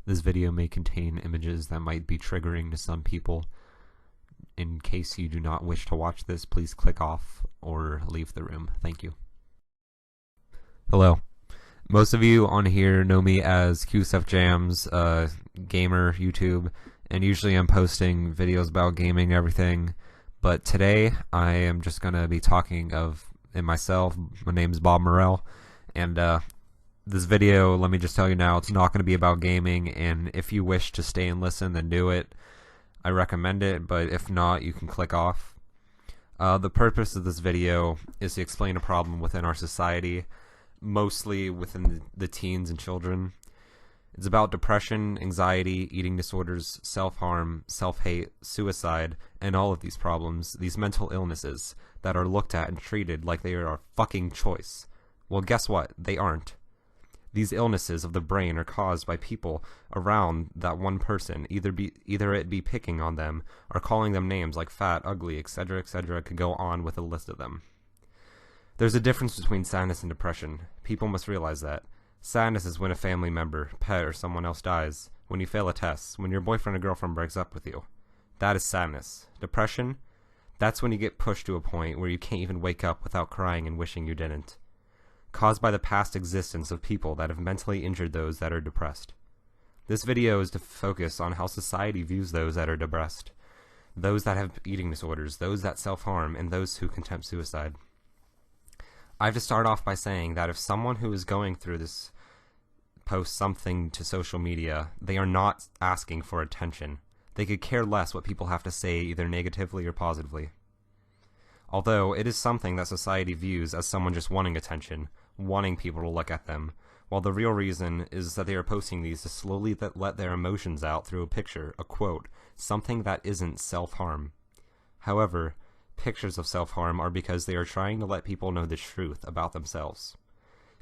This video may contain images that might be triggering to some people. In case you do not wish to watch this, please click off or leave the room. Thank you. Hello. Most of you on here know me as QSFJams, gamer, YouTube, and usually I'm posting videos about gaming and everything. But today I am just going to be talking of myself. My name's Bob Morell, and this video, let me just tell you now, it's not going to be about gaming, and if you wish to stay and listen, then do it. I recommend it, but if not, you can click off. The purpose of this video is to explain a problem within our society, mostly within the teens and children. It's about depression, anxiety, eating disorders, self-harm, self-hate, suicide, and all of these problems, these mental illnesses that are looked at and treated like they are a fucking choice. Well, guess what? They aren't. These illnesses of the brain are caused by people around that one person, either it be picking on them or calling them names like fat, ugly, etc., etc. Could go on with a list of them. There's a difference between sadness and depression. People must realize that. Sadness is when a family member, pet, or someone else dies, when you fail a test, when your boyfriend or girlfriend breaks up with you. That is sadness. Depression? That's when you get pushed to a point where you can't even wake up without crying and wishing you didn't. Caused by the past existence of people that have mentally injured those that are depressed. This video is to focus on how society views those that are depressed, those that have eating disorders, those that self-harm, and those who contempt suicide. I have to start off by saying that if someone who is going through this posts something to social media, they are not asking for attention. They could care less what people have to say, either negatively or positively. Although it is something that society views as someone just wanting attention, wanting people to look at them, while the real reason is that they are posting these to slowly let their emotions out through a picture, a quote, something that isn't self-harm. However, pictures of self-harm are because they are trying to let people know the truth about themselves.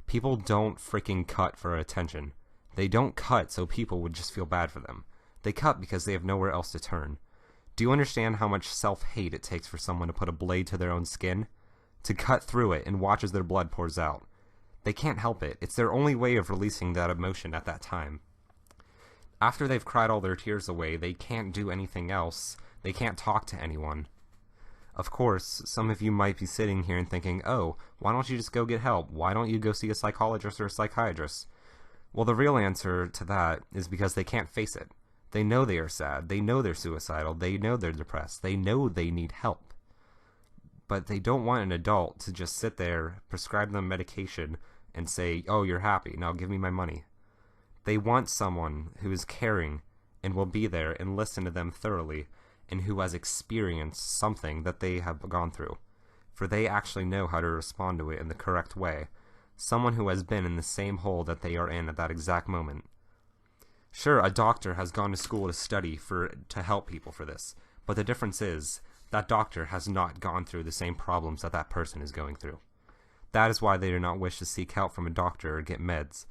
People don't freaking cut for attention. They don't cut so people would just feel bad for them. They cut because they have nowhere else to turn. Do you understand how much self-hate it takes for someone to put a blade to their own skin? To cut through it and watch as their blood pours out. They can't help it. It's their only way of releasing that emotion at that time. After they've cried all their tears away, they can't do anything else. They can't talk to anyone. Of course, some of you might be sitting here and thinking, oh, why don't you just go get help? Why don't you go see a psychologist or a psychiatrist? Well, the real answer to that is because they can't face it. They know they are sad. They know they're suicidal. They know they're depressed. They know they need help. But they don't want an adult to just sit there, prescribe them medication, and say, oh, you're happy, now give me my money. They want someone who is caring and will be there and listen to them thoroughly, and who has experienced something that they have gone through, for they actually know how to respond to it in the correct way. Someone who has been in the same hole that they are in at that exact moment. Sure, a doctor has gone to school to study to help people for this, but the difference is that doctor has not gone through the same problems that that person is going through. That is why they do not wish to seek help from a doctor or get meds.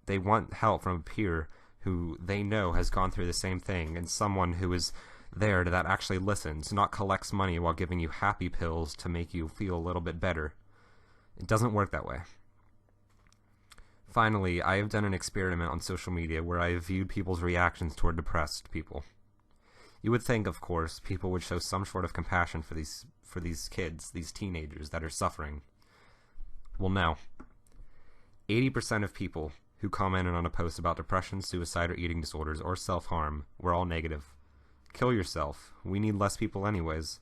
They want help from a peer who they know has gone through the same thing, and someone who is there that actually listens, not collects money while giving you happy pills to make you feel a little bit better. It doesn't work that way. Finally, I have done an experiment on social media where I have viewed people's reactions toward depressed people. You would think, of course, people would show some sort of compassion for these kids, these teenagers that are suffering. Well, no. 80% of people who commented on a post about depression, suicide, or eating disorders, or self-harm were all negative. Kill yourself. We need less people anyways.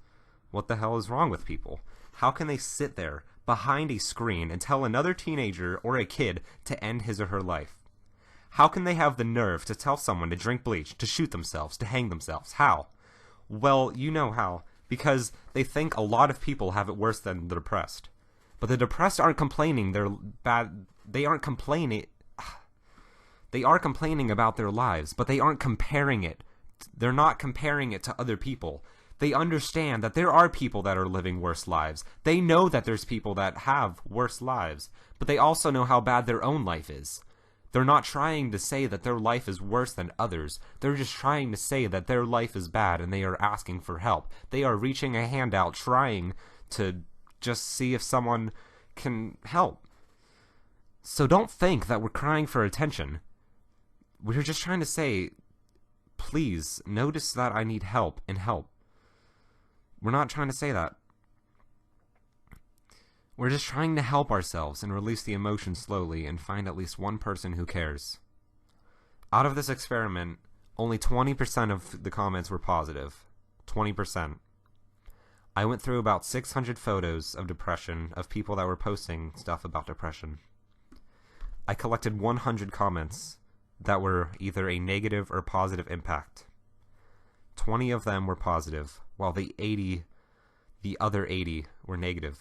What the hell is wrong with people? How can they sit there behind a screen and tell another teenager or a kid to end his or her life? How can they have the nerve to tell someone to drink bleach, to shoot themselves, to hang themselves? How? Well, you know how. Because they think a lot of people have it worse than the depressed. But the depressed aren't complaining they're bad. They aren't complaining. They are complaining about their lives, but they aren't comparing it. They're not comparing it to other people. They understand that there are people that are living worse lives. They know that there's people that have worse lives, but they also know how bad their own life is. They're not trying to say that their life is worse than others. They're just trying to say that their life is bad and they are asking for help. They are reaching a hand out, trying to just see if someone can help. So don't think that we're crying for attention. We're just trying to say, please, notice that I need help and help. We're not trying to say that. We're just trying to help ourselves and release the emotion slowly and find at least one person who cares. Out of this experiment, only 20% of the comments were positive. 20%. I went through about 600 photos of depression of people that were posting stuff about depression. I collected 100 comments that were either a negative or positive impact. 20 of them were positive, while the other 80 were negative.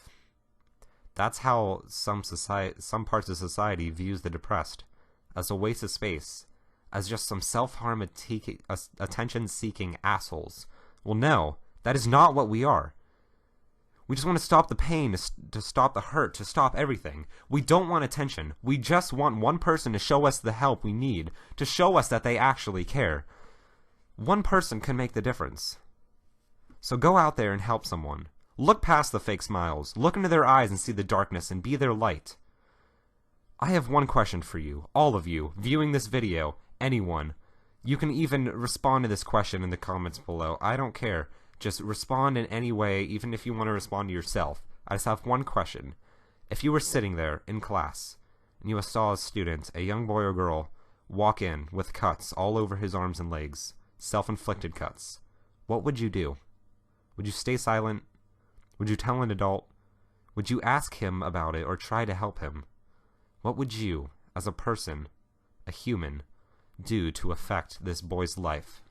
That's how some parts of society views the depressed, as a waste of space, as just some self-harm attention-seeking assholes. Well, no, that is not what we are. We just want to stop the pain, to stop the hurt, to stop everything. We don't want attention. We just want one person to show us the help we need, to show us that they actually care. One person can make the difference. So go out there and help someone. Look past the fake smiles. Look into their eyes and see the darkness and be their light. I have one question for you, all of you, viewing this video, anyone. You can even respond to this question in the comments below. I don't care. Just respond in any way, even if you want to respond to yourself. I just have one question. If you were sitting there in class, and you saw a student, a young boy or girl, walk in with cuts all over his arms and legs, self-inflicted cuts, what would you do? Would you stay silent? Would you tell an adult? Would you ask him about it or try to help him? What would you, as a person, a human, do to affect this boy's life?